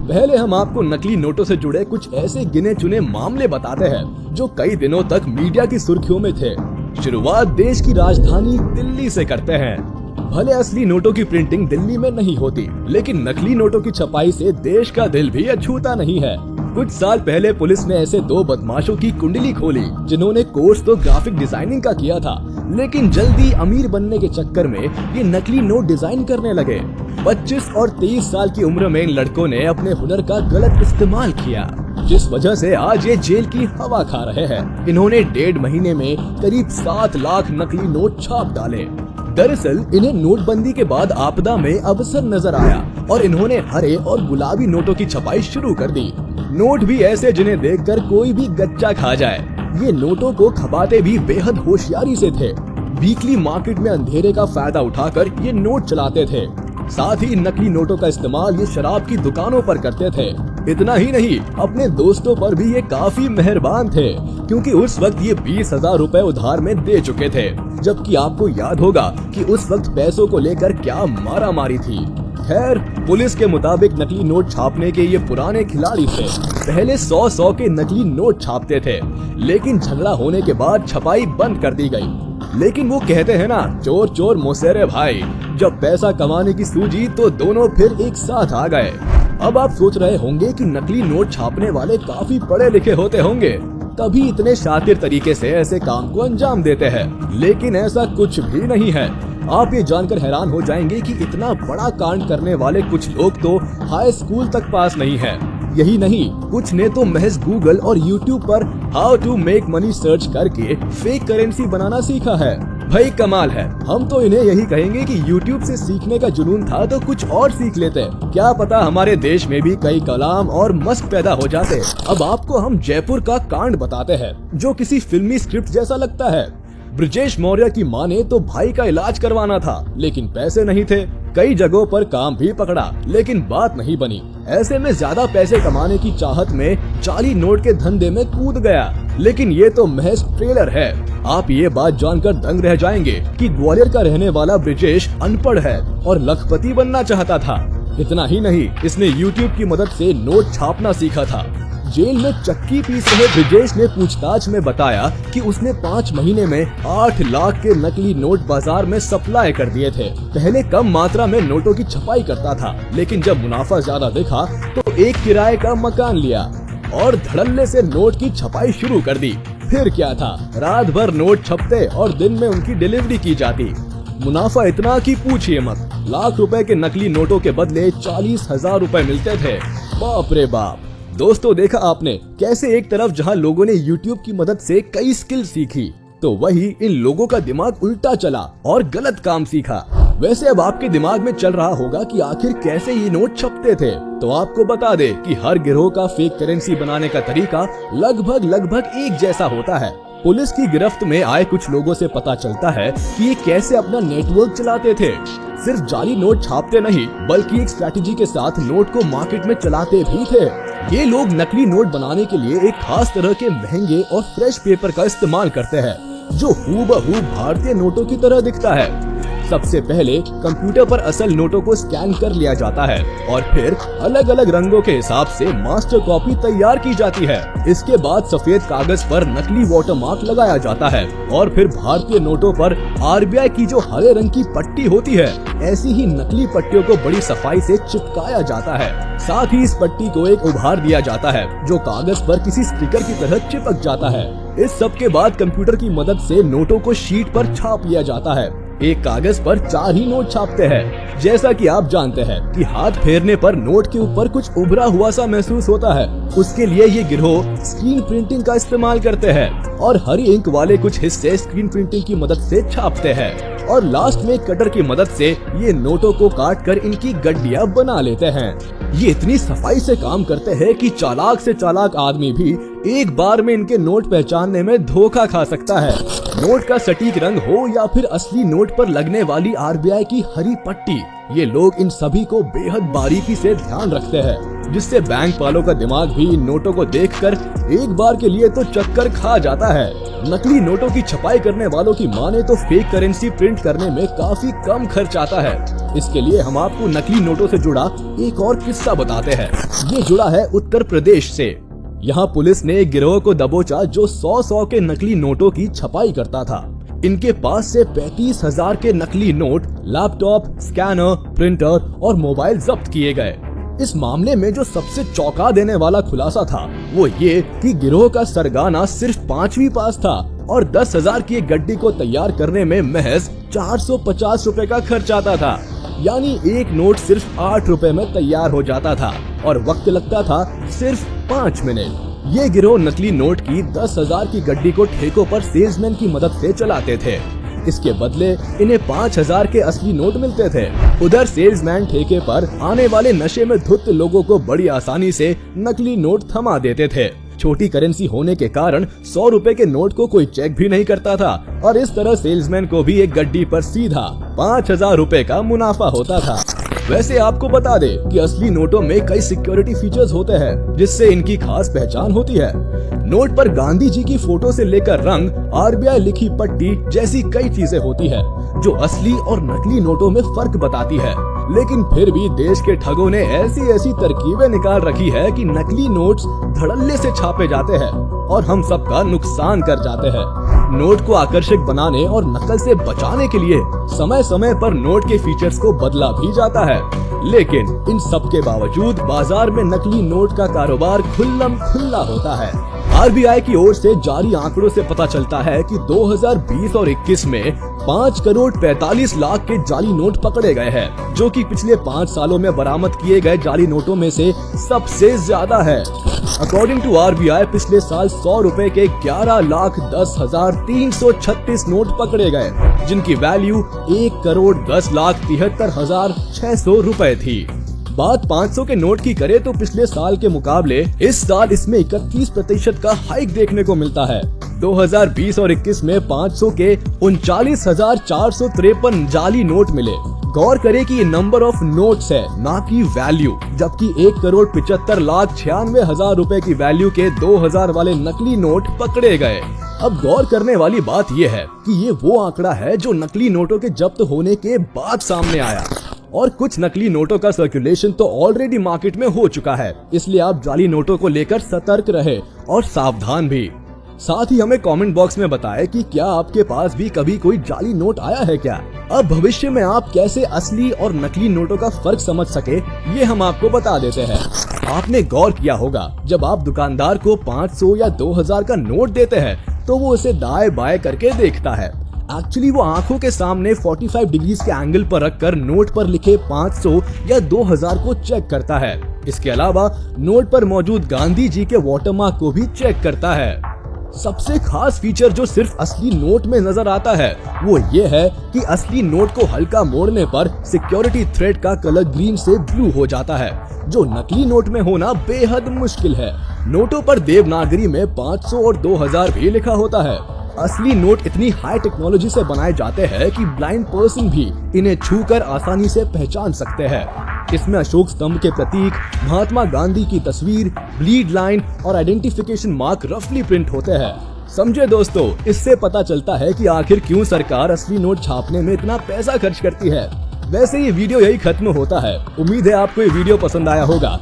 पहले हम आपको नकली नोटों से जुड़े कुछ ऐसे गिने चुने मामले बताते हैं जो कई दिनों तक मीडिया की सुर्खियों में थे। शुरुआत देश की राजधानी दिल्ली से करते हैं। भले असली नोटों की प्रिंटिंग दिल्ली में नहीं होती, लेकिन नकली नोटों की छपाई से देश का दिल भी अछूता नहीं है। कुछ साल पहले पुलिस ने ऐसे 2 बदमाशों की कुंडली खोली जिन्होंने कोर्स तो ग्राफिक डिजाइनिंग का किया था, लेकिन जल्दी अमीर बनने के चक्कर में ये नकली नोट डिजाइन करने लगे। 25 और 23 साल की उम्र में इन लड़कों ने अपने हुनर का गलत इस्तेमाल किया, जिस वजह से आज ये जेल की हवा खा रहे हैं। इन्होंने 1.5 महीने में करीब 7 लाख नकली नोट छाप डाले। दरअसल इन्हें नोटबंदी के बाद आपदा में अवसर नजर आया और इन्होंने हरे और गुलाबी नोटों की छपाई शुरू कर दी। नोट भी ऐसे जिन्हें देखकर कोई भी गच्चा खा जाए। ये नोटों को खपाते भी बेहद होशियारी से थे। वीकली मार्केट में अंधेरे का फायदा उठाकर ये नोट चलाते थे। साथ ही नकली नोटों का इस्तेमाल ये शराब की दुकानों पर करते थे। इतना ही नहीं, अपने दोस्तों पर भी ये काफी मेहरबान थे, क्योंकि उस वक्त ये 20,000 रुपए उधार में दे चुके थे। जबकि आपको याद होगा कि उस वक्त पैसों को लेकर क्या मारामारी थी। खैर, पुलिस के मुताबिक नकली नोट छापने के ये पुराने खिलाड़ी थे। पहले 100 के नकली नोट छापते थे, लेकिन झगड़ा होने के बाद छपाई बंद कर दी गई। लेकिन वो कहते हैं ना, चोर चोर मोसेरे भाई। जब पैसा कमाने की सूझी तो दोनों फिर एक साथ आ गए। अब आप सोच रहे होंगे कि नकली नोट छापने वाले काफी पढ़े लिखे होते होंगे, तभी इतने शातिर तरीके से ऐसे काम को अंजाम देते हैं। लेकिन ऐसा कुछ भी नहीं है। आप ये जानकर हैरान हो जाएंगे कि इतना बड़ा कांड करने वाले कुछ लोग तो हाई स्कूल तक पास नहीं है। यही नहीं, कुछ ने तो महज गूगल और यूट्यूब पर how to make money search करके फेक करेंसी बनाना सीखा है। भाई कमाल है। हम तो इन्हें यही कहेंगे कि यूट्यूब से सीखने का जुनून था तो कुछ और सीख लेते। क्या पता हमारे देश में भी कई कलाम और मस्क पैदा हो जाते। अब आपको हम जयपुर का कांड बताते हैं, जो किसी फिल्मी स्क्रिप्ट जैसा लगता है। ब्रजेश मौर्य की मां ने तो भाई का इलाज करवाना था, लेकिन पैसे नहीं थे। कई जगहों पर काम भी पकड़ा, लेकिन बात नहीं बनी। ऐसे में ज्यादा पैसे कमाने की चाहत में जाली नोट के धंधे में कूद गया। लेकिन ये तो महज ट्रेलर है। आप ये बात जानकर दंग रह जाएंगे कि ग्वालियर का रहने वाला ब्रजेश अनपढ़ है और लखपति बनना चाहता था। इतना ही नहीं, इसने यूट्यूब की मदद से नोट छापना सीखा था। जेल में चक्की पीस रहे ब्रजेश ने पूछताछ में बताया कि उसने 5 महीने में 8 लाख के नकली नोट बाजार में सप्लाई कर दिए थे। पहले कम मात्रा में नोटों की छपाई करता था, लेकिन जब मुनाफा ज्यादा दिखा तो एक किराए का मकान लिया और धड़ल्ले से नोट की छपाई शुरू कर दी। फिर क्या था, रात भर नोट छपते और दिन में उनकी डिलीवरी की जाती। मुनाफा इतना कि पूछिए मत। लाख रुपए के नकली नोटों के बदले 40,000 रुपए मिलते थे। बाप रे बाप। दोस्तों, देखा आपने कैसे एक तरफ जहां लोगों ने YouTube की मदद से कई स्किल सीखी, तो वही इन लोगों का दिमाग उल्टा चला और गलत काम सीखा। वैसे अब आपके दिमाग में चल रहा होगा कि आखिर कैसे ये नोट छपते थे। तो आपको बता दे कि हर गिरोह का फेक करेंसी बनाने का तरीका लगभग एक जैसा होता है। पुलिस की गिरफ्त में आए कुछ लोगों से पता चलता है कि ये कैसे अपना नेटवर्क चलाते थे। सिर्फ जाली नोट छापते नहीं, बल्कि एक स्ट्रैटेजी के साथ नोट को मार्केट में चलाते भी थे। ये लोग नकली नोट बनाने के लिए एक खास तरह के महंगे और फ्रेश पेपर का इस्तेमाल करते हैं, जो हूबहू भारतीय नोटों की तरह दिखता है। सबसे पहले कंप्यूटर पर असल नोटों को स्कैन कर लिया जाता है और फिर अलग अलग रंगों के हिसाब से मास्टर कॉपी तैयार की जाती है। इसके बाद सफेद कागज पर नकली वाटरमार्क लगाया जाता है और फिर भारतीय नोटों पर RBI की जो हरे रंग की पट्टी होती है, ऐसी ही नकली पट्टियों को बड़ी सफाई से चिपकाया जाता है। साथ ही इस पट्टी को एक उभार दिया जाता है जो कागज पर किसी स्टिकर की तरह चिपक जाता है। इस सब के बाद कंप्यूटर की मदद से नोटों को शीट पर छाप लिया जाता है। एक कागज पर 4 ही नोट छापते हैं। जैसा कि आप जानते हैं कि हाथ फेरने पर नोट के ऊपर कुछ उभरा हुआ सा महसूस होता है। उसके लिए ये गिरोह स्क्रीन प्रिंटिंग का इस्तेमाल करते हैं और हरी इंक वाले कुछ हिस्से स्क्रीन प्रिंटिंग की मदद से छापते हैं और लास्ट में कटर की मदद से ये नोटों को काट कर इनकी गड्डियां बना लेते हैं। ये इतनी सफाई से काम करते हैं कि चालाक से चालाक आदमी भी एक बार में इनके नोट पहचानने में धोखा खा सकता है। नोट का सटीक रंग हो या फिर असली नोट पर लगने वाली RBI की हरी पट्टी, ये लोग इन सभी को बेहद बारीकी से ध्यान रखते हैं, जिससे बैंक वालों का दिमाग भी इन नोटों को देखकर एक बार के लिए तो चक्कर खा जाता है। नकली नोटों की छपाई करने वालों की माने तो फेक करेंसी प्रिंट करने में काफी कम खर्च आता है। इसके लिए हम आपको नकली नोटों से जुड़ा एक और किस्सा बताते हैं। ये जुड़ा है उत्तर प्रदेश से। यहाँ पुलिस ने एक गिरोह को दबोचा जो 100 के नकली नोटों की छपाई करता था। इनके पास से 35,000 के नकली नोट, लैपटॉप, स्कैनर, प्रिंटर और मोबाइल जब्त किए गए। इस मामले में जो सबसे चौंका देने वाला खुलासा था वो ये कि गिरोह का सरगना सिर्फ 5वीं पास था और 10,000 की एक गड्डी को तैयार करने में महज 450 रुपए का खर्च आता था। यानी एक नोट सिर्फ 8 रुपए में तैयार हो जाता था और वक्त लगता था सिर्फ 5 मिनट। ये गिरोह नकली नोट की 10,000 की गड्डी को ठेकों पर सेल्समैन की मदद से चलाते थे। इसके बदले इन्हें 5,000 के असली नोट मिलते थे। उधर सेल्समैन ठेके पर आने वाले नशे में धुत लोगों को बड़ी आसानी से नकली नोट थमा देते थे। छोटी करेंसी होने के कारण 100 रुपए के नोट को कोई चेक भी नहीं करता था और इस तरह सेल्समैन को भी एक गड्डी पर सीधा 5,000 रुपए का मुनाफा होता था। वैसे आपको बता दे कि असली नोटों में कई सिक्योरिटी फीचर्स होते हैं जिससे इनकी खास पहचान होती है। नोट पर गांधी जी की फोटो से लेकर रंग, RBI लिखी पट्टी जैसी कई चीजें होती है जो असली और नकली नोटों में फर्क बताती है। लेकिन फिर भी देश के ठगों ने ऐसी तरकीबें निकाल रखी है कि नकली नोट्स धड़ल्ले से छापे जाते हैं और हम सबका नुकसान कर जाते हैं। नोट को आकर्षक बनाने और नकल से बचाने के लिए समय समय पर नोट के फीचर्स को बदला भी जाता है। लेकिन इन सब के बावजूद बाजार में नकली नोट का कारोबार खुल्लम खुल्ला होता है। RBI की ओर से जारी आंकड़ों से पता चलता है कि 2020 और 21 में 5 करोड़ 45 लाख के जाली नोट पकड़े गए हैं, जो कि पिछले 5 सालों में बरामद किए गए जाली नोटों में से सबसे ज्यादा है। अकॉर्डिंग टू RBI पिछले साल 100 रुपए के 11,10,336 नोट पकड़े गए, जिनकी वैल्यू 1,10,73,600 रुपए थी। बात 500 के नोट की करें तो पिछले साल के मुकाबले इस साल इसमें 31% का हाइक देखने को मिलता है। 2020 और 21 में 500 के 39,453 जाली नोट मिले। गौर करें कि ये नंबर ऑफ नोट्स है, ना कि वैल्यू, जबकि 1,75,96,000 रुपए की वैल्यू के 2,000 वाले नकली नोट पकड़े गए। अब गौर करने वाली बात यह है कि ये वो आंकड़ा है जो नकली नोटों के जब्त होने के बाद सामने आया और कुछ नकली नोटों का सर्कुलेशन तो ऑलरेडी मार्केट में हो चुका है। इसलिए आप जाली नोटों को लेकर सतर्क रहे और सावधान भी। साथ ही हमें कमेंट बॉक्स में बताएं कि क्या आपके पास भी कभी कोई जाली नोट आया है क्या। अब भविष्य में आप कैसे असली और नकली नोटों का फर्क समझ सके ये हम आपको बता देते हैं। आपने गौर किया होगा जब आप दुकानदार को 500 या 2,000 का नोट देते हैं तो वो उसे दाएं बाएं करके देखता है। एक्चुअली वो आंखों के सामने 45 डिग्रीज के एंगल पर रखकर नोट पर लिखे 500 या 2,000 को चेक करता है। इसके अलावा नोट पर मौजूद गांधी जी के वाटरमार्क को भी चेक करता है। सबसे खास फीचर जो सिर्फ असली नोट में नजर आता है वो ये है कि असली नोट को हल्का मोड़ने पर सिक्योरिटी थ्रेड का कलर ग्रीन से ब्लू हो जाता है, जो नकली नोट में होना बेहद मुश्किल है। नोटों पर देवनागरी में 500 और 2,000 भी लिखा होता है। असली नोट इतनी हाई टेक्नोलॉजी से बनाए जाते हैं कि ब्लाइंड पर्सन भी इन्हें छूकर आसानी से पहचान सकते हैं। इसमें अशोक स्तंभ के प्रतीक, महात्मा गांधी की तस्वीर, ब्लीड लाइन और आइडेंटिफिकेशन मार्क रफली प्रिंट होते हैं। समझे दोस्तों, इससे पता चलता है कि आखिर क्यों सरकार असली नोट छापने में इतना पैसा खर्च करती है। वैसे ये वीडियो यही खत्म होता है। उम्मीद है आपको ये वीडियो पसंद आया होगा।